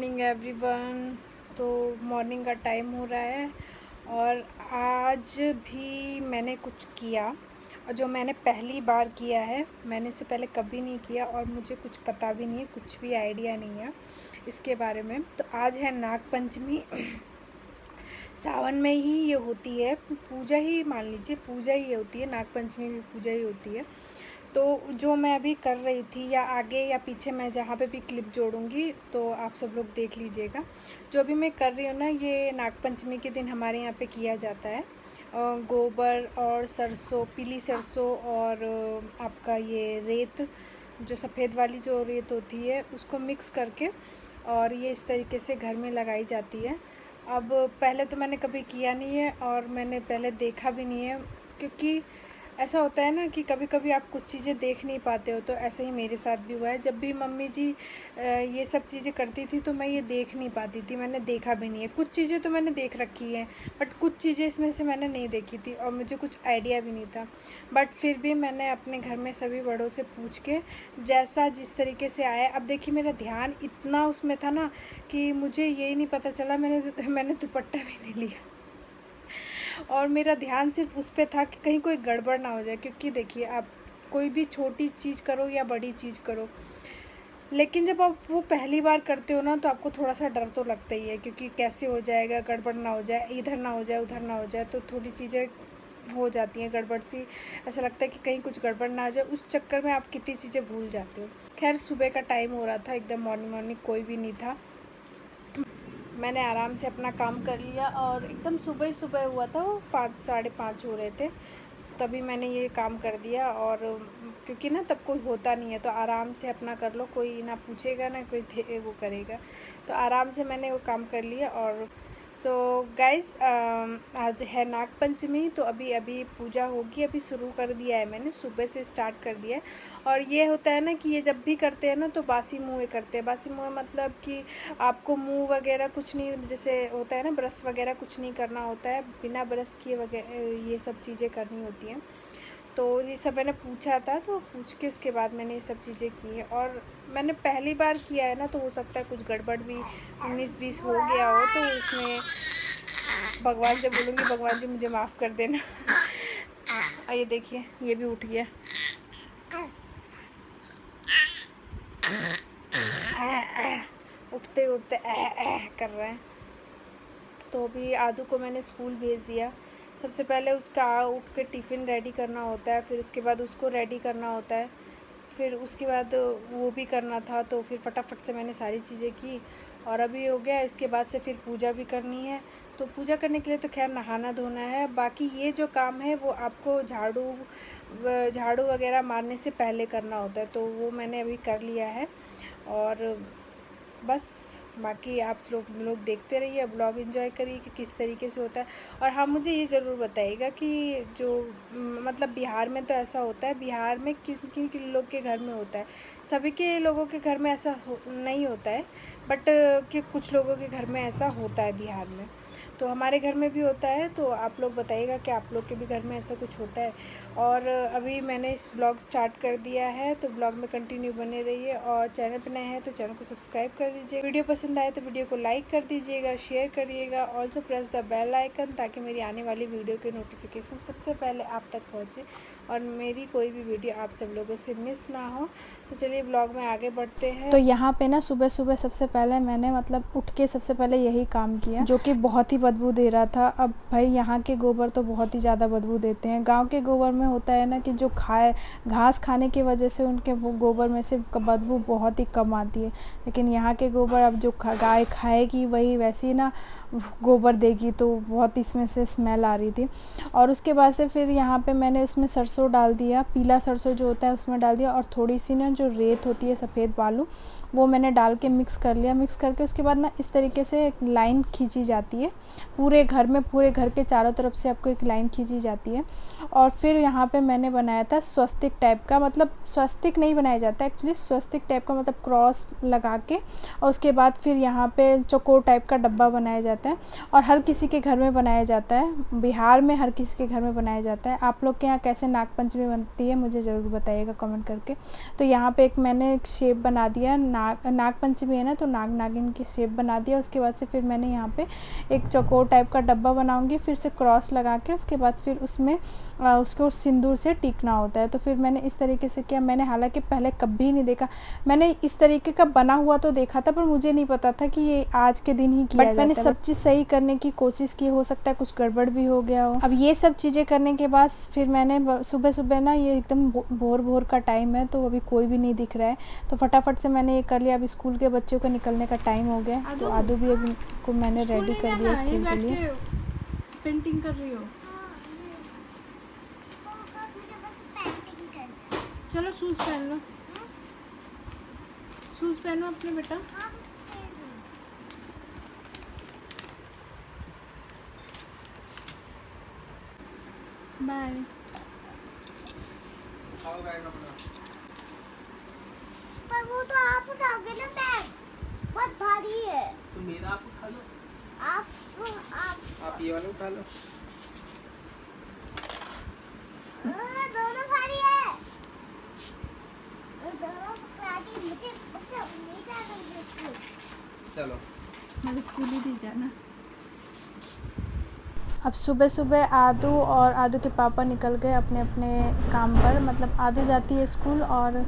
Morning everyone. तो morning का time हो रहा है और आज भी मैंने कुछ किया और जो मैंने पहली बार किया है, मैंने इससे पहले कभी नहीं किया और मुझे कुछ पता भी नहीं है, कुछ भी आइडिया नहीं है इसके बारे में। तो आज है नाग पंचमी। सावन में ही ये होती है पूजा, ही मान लीजिए पूजा ही होती है, नाग पंचमी भी पूजा ही होती है। तो जो मैं अभी कर रही थी, या आगे या पीछे मैं जहाँ पे भी क्लिप जोड़ूंगी तो आप सब लोग देख लीजिएगा। जो अभी मैं कर रही हूँ ना, ये नागपंचमी के दिन हमारे यहाँ पे किया जाता है। गोबर और सरसों, पीली सरसों और आपका ये रेत, जो सफ़ेद वाली जो रेत होती है, उसको मिक्स करके और ये इस तरीके से घर में लगाई जाती है। अब पहले तो मैंने कभी किया नहीं है और मैंने पहले देखा भी नहीं है, क्योंकि ऐसा होता है ना कि कभी कभी आप कुछ चीज़ें देख नहीं पाते हो। तो ऐसे ही मेरे साथ भी हुआ है। जब भी मम्मी जी ये सब चीज़ें करती थी तो मैं ये देख नहीं पाती थी, मैंने देखा भी नहीं है। कुछ चीज़ें तो मैंने देख रखी हैं, बट कुछ चीज़ें इसमें से मैंने नहीं देखी थी और मुझे कुछ आइडिया भी नहीं था। बट फिर भी मैंने अपने घर में सभी बड़ों से पूछ के जैसा जिस तरीके से आया। अब देखिए, मेरा ध्यान इतना उसमें था ना कि मुझे यही नहीं पता चला, मैंने दुपट्टा भी नहीं लिया और मेरा ध्यान सिर्फ उस पे था कि कहीं कोई गड़बड़ ना हो जाए। क्योंकि देखिए, आप कोई भी छोटी चीज़ करो या बड़ी चीज़ करो, लेकिन जब आप वो पहली बार करते हो ना, तो आपको थोड़ा सा डर तो लगता ही है, क्योंकि कैसे हो जाएगा, गड़बड़ ना हो जाए, इधर ना हो जाए, उधर ना हो जाए। तो थोड़ी चीज़ें हो जाती हैं गड़बड़ सी। ऐसा लगता है कि कहीं कुछ गड़बड़ ना आ जाए, उस चक्कर में आप कितनी चीज़ें भूल जाते हो। खैर, सुबह का टाइम हो रहा था, एकदम मॉर्निंग मॉर्निंग, कोई भी नहीं था। मैंने आराम से अपना काम कर लिया और एकदम सुबह ही सुबह हुआ था, वो 5 साढ़े 5 हो रहे थे, तभी मैंने ये काम कर दिया। और क्योंकि ना तब कोई होता नहीं है, तो आराम से अपना कर लो, कोई ना पूछेगा ना कोई वो करेगा। तो आराम से मैंने वो काम कर लिया। और तो गाइज़, आज है नाग पंचमी, तो अभी अभी पूजा होगी, अभी शुरू कर दिया है मैंने, सुबह से स्टार्ट कर दिया है। और ये होता है ना कि ये जब भी करते हैं ना, तो बासी मुँह करते हैं। बासी मुँह मतलब कि आपको मुँह वगैरह कुछ नहीं, जैसे होता है ना, ब्रश वगैरह कुछ नहीं करना होता है, बिना ब्रश किए वगैरह ये सब चीज़ें करनी होती हैं। तो ये सब मैंने पूछा था, तो पूछ के उसके बाद मैंने ये सब चीज़ें की हैं। और मैंने पहली बार किया है ना, तो हो सकता है कुछ गड़बड़ भी 19-20 हो गया हो, तो उसमें भगवान से बोलूँगी, भगवान जी मुझे माफ़ कर देना। और ये देखिए, ये भी उठ गया, उठते उठते कर रहे हैं। तो अभी आदू को मैंने स्कूल भेज दिया। सबसे पहले उसका उठ के टिफ़िन रेडी करना होता है, फिर उसके बाद उसको रेडी करना होता है, फिर उसके बाद वो भी करना था। तो फिर फटाफट से मैंने सारी चीज़ें की और अभी हो गया। इसके बाद से फिर पूजा भी करनी है। तो पूजा करने के लिए तो खैर नहाना धोना है, बाकी ये जो काम है वो आपको झाड़ू वगैरह मारने से पहले करना होता है, तो वो मैंने अभी कर लिया है। और बस बाकी आप लोग देखते रहिए, ब्लॉग एंजॉय करिए कि किस तरीके से होता है। और हाँ, मुझे ये ज़रूर बताइएगा कि जो मतलब बिहार में तो ऐसा होता है, बिहार में किन किन किन लोग के घर में होता है। सभी के लोगों के घर में ऐसा नहीं होता है, बट कि कुछ लोगों के घर में ऐसा होता है बिहार में। तो हमारे घर में भी होता है, तो आप लोग बताइएगा कि आप लोग के भी घर में ऐसा कुछ होता है। और अभी मैंने इस ब्लॉग स्टार्ट कर दिया है, तो ब्लॉग में कंटिन्यू बने रहिए। और चैनल पर नए हैं तो चैनल को सब्सक्राइब कर दीजिए। वीडियो पसंद आए तो वीडियो को लाइक कर दीजिएगा, शेयर करिएगा। Also press the bell icon, ताकि मेरी आने वाली वीडियो के नोटिफिकेशन सबसे पहले आप तक पहुँचे और मेरी कोई भी वीडियो आप सब लोगों से मिस ना हो। तो चलिए ब्लॉग में आगे बढ़ते हैं। तो यहाँ पे ना सुबह सुबह सबसे पहले मैंने मतलब उठ के सबसे पहले यही काम किया, जो कि बहुत ही बदबू दे रहा था। अब भाई, यहाँ के गोबर तो बहुत ही ज़्यादा बदबू देते हैं। गांव के गोबर में होता है ना कि जो घास खाने की वजह से उनके गोबर में से बदबू बहुत ही कम आती है, लेकिन यहाँ के गोबर अब जो गाय खाएगी वही वैसी ना गोबर देगी, तो बहुत इसमें से स्मेल आ रही थी। और उसके बाद से फिर यहाँ पे मैंने उसमें सरसों डाल दिया, पीला सरसों जो होता है उसमें डाल दिया, और थोड़ी सी ना जो रेत होती है, सफ़ेद बालू, वो मैंने डाल के मिक्स कर लिया। मिक्स करके उसके बाद ना इस तरीके से एक लाइन खींची जाती है पूरे घर में, पूरे घर के चारों तरफ से आपको एक लाइन खींची जाती है। और फिर यहाँ पे मैंने बनाया था स्वस्तिक टाइप का, मतलब स्वस्तिक नहीं बनाया जाता एक्चुअली, स्वस्तिक टाइप का मतलब क्रॉस लगा के, और उसके बाद फिर यहाँ पे चौकोर टाइप का डब्बा बनाया जाता है। और हर किसी के घर में बनाया जाता है, बिहार में हर किसी के घर में बनाया जाता है। आप लोग के यहाँ कैसे नागपंचमी बनती है मुझे ज़रूर बताइएगा कमेंट करके। तो यहाँ पे एक मैंने एक शेप बना दिया, नाग पंचमी है ना, तो नाग नागिन की शेप बना दिया। उसके बाद से फिर मैंने यहाँ पे एक चौकोर टाइप का डब्बा बनाऊंगी, फिर से क्रॉस लगा के उसके बाद फिर उसमें उसको सिंदूर से टीकना होता है। तो फिर मैंने इस तरीके से किया। मैंने हालांकि पहले कभी नहीं देखा, मैंने इस तरीके का बना हुआ तो देखा था पर मुझे नहीं पता था कि ये आज के दिन ही किया जाता है। मैंने सब चीज़ सही करने की कोशिश की, हो सकता है कुछ गड़बड़ भी हो गया हो। अब ये सब चीज़ें करने के बाद फिर मैंने सुबह सुबह ना, ये एकदम भोर का टाइम है तो अभी कोई भी नहीं दिख रहा है, तो फटाफट से मैंने ये कर लिया। अब स्कूल के बच्चों का निकलने का टाइम हो गया, तो आदू भी अभी को मैंने रेडी कर दिया स्कूल के लिए। पेंटिंग कर रही हो? चलो शूज़ पहन लो, शूज़ पहनो अपने बेटा। बाय। पर वो तो आप उठाओगे ना बैग, बहुत भारी है। तो मेरा आप उठा लो। आप ये वाला उठा लो। दोनों भारी है, दोनों भारी। मुझे नहीं जाना स्कूल। चलो मैं स्कूल ही नहीं जाना। अब सुबह सुबह आदू और आदू के पापा निकल गए अपने अपने काम पर। मतलब आदू जाती है स्कूल और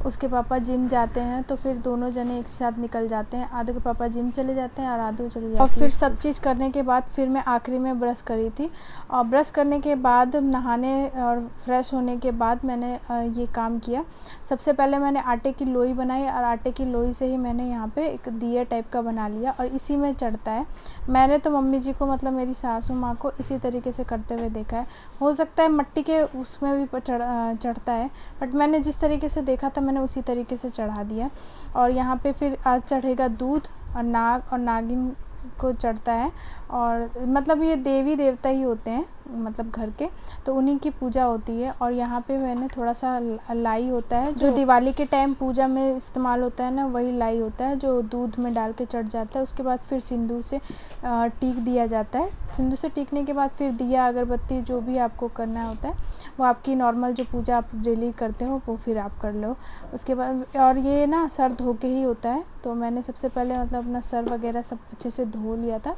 उसके पापा जिम जाते हैं, तो फिर दोनों जने एक साथ निकल जाते हैं। आदू के पापा जिम चले जाते हैं और आदू चली जाती है। और फिर सब चीज़ करने के बाद फिर मैं आखिरी में ब्रश करी थी, और ब्रश करने के बाद नहाने और फ्रेश होने के बाद मैंने ये काम किया। सबसे पहले मैंने आटे की लोई बनाई, और आटे की लोई से ही मैंने यहाँ पे एक दिया टाइप का बना लिया, और इसी में चढ़ता है। मैंने तो मम्मी जी को, मतलब मेरी सासू माँ को इसी तरीके से करते हुए देखा है। हो सकता है मट्टी के उसमें भी चढ़ता है, बट मैंने जिस तरीके से देखा था मैंने उसी तरीके से चढ़ा दिया। और यहाँ पे फिर आज चढ़ेगा दूध, और नाग और नागिन को चढ़ता है। और मतलब ये देवी देवता ही होते हैं मतलब घर के, तो उन्हीं की पूजा होती है। और यहाँ पे मैंने थोड़ा सा लाई होता है जो दिवाली के टाइम पूजा में इस्तेमाल होता है ना, वही लाई होता है जो दूध में डाल के चढ़ जाता है। उसके बाद फिर सिंदूर से टीक दिया जाता है। सिंदूर से टीकने के बाद फिर दिया अगरबत्ती जो भी आपको करना होता है वो आपकी नॉर्मल जो पूजा आप डेली करते हो वो फिर आप कर लो। उसके बाद और ये ना सर धो के ही होता है, तो मैंने सबसे पहले मतलब अपना सर वगैरह सब अच्छे से धो लिया था,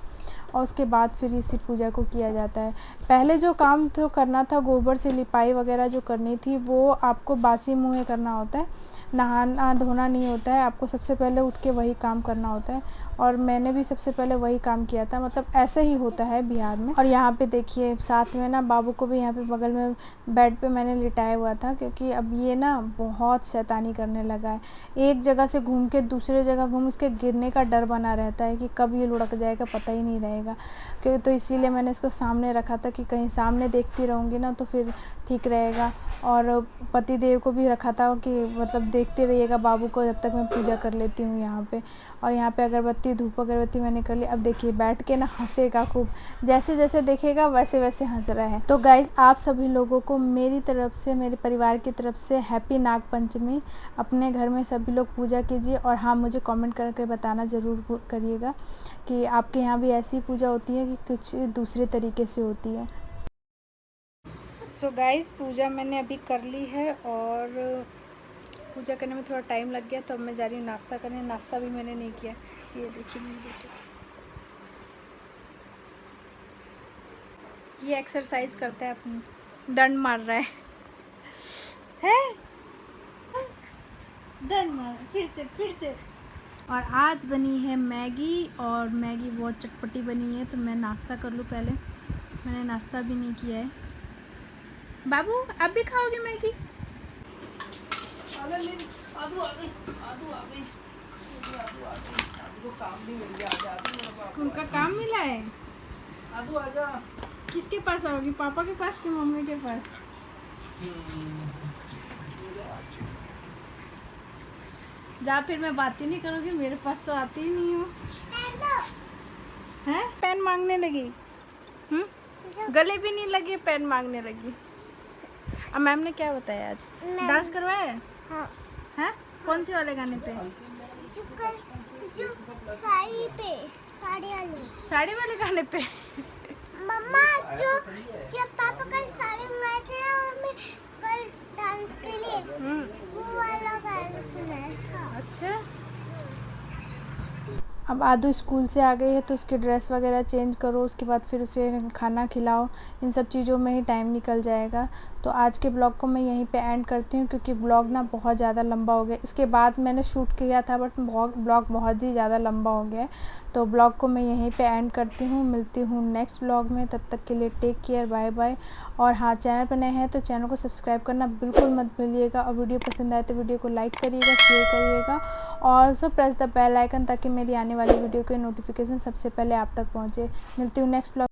और उसके बाद फिर इसी पूजा को किया जाता है। पहले जो काम तो करना था, गोबर से लिपाई वगैरह जो करनी थी, वो आपको बासी मुँह करना होता है, नहाना धोना नहीं होता है। आपको सबसे पहले उठ के वही काम करना होता है, और मैंने भी सबसे पहले वही काम किया था। मतलब ऐसे ही होता है बिहार में। और यहाँ पे देखिए साथ में ना बाबू को भी यहाँ पे बगल में बेड पे मैंने लिटाया हुआ था, क्योंकि अब ये ना बहुत शैतानी करने लगा है। एक जगह से घूम के दूसरे जगह घूम, इसके गिरने का डर बना रहता है कि कब ये लुढ़क जाएगा पता ही नहीं रहेगा। क्योंकि तो इसीलिए मैंने इसको सामने रखा था कि कहीं सामने देखती रहूँगी ना तो फिर ठीक रहेगा। और पति देव को भी रखा था कि मतलब देखते रहिएगा बाबू को जब तक मैं पूजा कर लेती हूँ यहाँ पे। और यहाँ पे अगरबत्ती धूप अगरबत्ती मैंने कर ली। अब देखिए बैठ के ना हंसेगा खूब, जैसे जैसे देखेगा वैसे वैसे हंस रहा है। तो गाइज़ आप सभी लोगों को मेरी तरफ से, मेरे परिवार की तरफ से हैप्पी नाग पंचमी। अपने घर में सभी लोग पूजा कीजिए, और हाँ मुझे कमेंट करके बताना ज़रूर करिएगा कि आपके यहाँ भी ऐसी पूजा होती है कि कुछ दूसरे तरीके से होती है। सो गाइज़ पूजा मैंने अभी कर ली है, और पूजा करने में थोड़ा टाइम लग गया, तो अब मैं जा रही हूँ नाश्ता करने। नाश्ता भी मैंने नहीं किया। ये देखिए मेरी बेटी, ये एक्सरसाइज करता है, अपनी दंड मार रहा है? दंड मार, फिर से। और आज बनी है मैगी, और मैगी बहुत चटपटी बनी है, तो मैं नाश्ता कर लूँ पहले। मैंने नाश्ता भी नहीं किया है। बाबू आप भी खाओगे मैगी? आदू को काम भी मिल गया। स्कूल का काम मिला है? आदू आजा। किसके पास आओगी, पापा के पास कि मम्मी के पास? जा, फिर मैं बात ही नहीं करूँगी, मेरे पास तो आती ही नहीं हो। हैं पेन मांगने लगी? गले भी नहीं लगी, पेन मांगने लगी। अब मैम ने क्या बताया आज? डांस करवाया है? हाँ। हैं? कौन से वाले गाने पे? जो साड़ी वाले साड़ी वाले गाने पे? मम्मा जो जब पापा कल साड़ी मंगाए थे ना और मैं कल डांस के लिए वो वाला गाना सुना था। अच्छा, अब आदू स्कूल से आ गई है तो उसकी ड्रेस वगैरह चेंज करो, उसके बाद फिर उसे खाना खिलाओ, इन सब चीज़ों में ही टाइम निकल जाएगा। तो आज के ब्लॉग को मैं यहीं पे एंड करती हूँ क्योंकि ब्लॉग ना बहुत ज़्यादा लंबा हो गया। इसके बाद मैंने शूट किया था बट ब्लॉग बहुत ही ज़्यादा लंबा हो गया है। तो ब्लॉग को मैं यहीं पे एंड करती हूँ, मिलती हूँ नेक्स्ट ब्लॉग में। तब तक के लिए टेक केयर, बाय बाय। और हाँ, चैनल पर नए हैं तो चैनल को सब्सक्राइब करना बिल्कुल मत भूलिएगा, और वीडियो पसंद आए तो वीडियो को लाइक करिएगा, शेयर करिएगा, और also press the bell icon ताकि मेरी आने वाली वीडियो के नोटिफिकेशन सबसे पहले आप तक पहुँचे। मिलती हूँ नेक्स्ट ब्लॉग।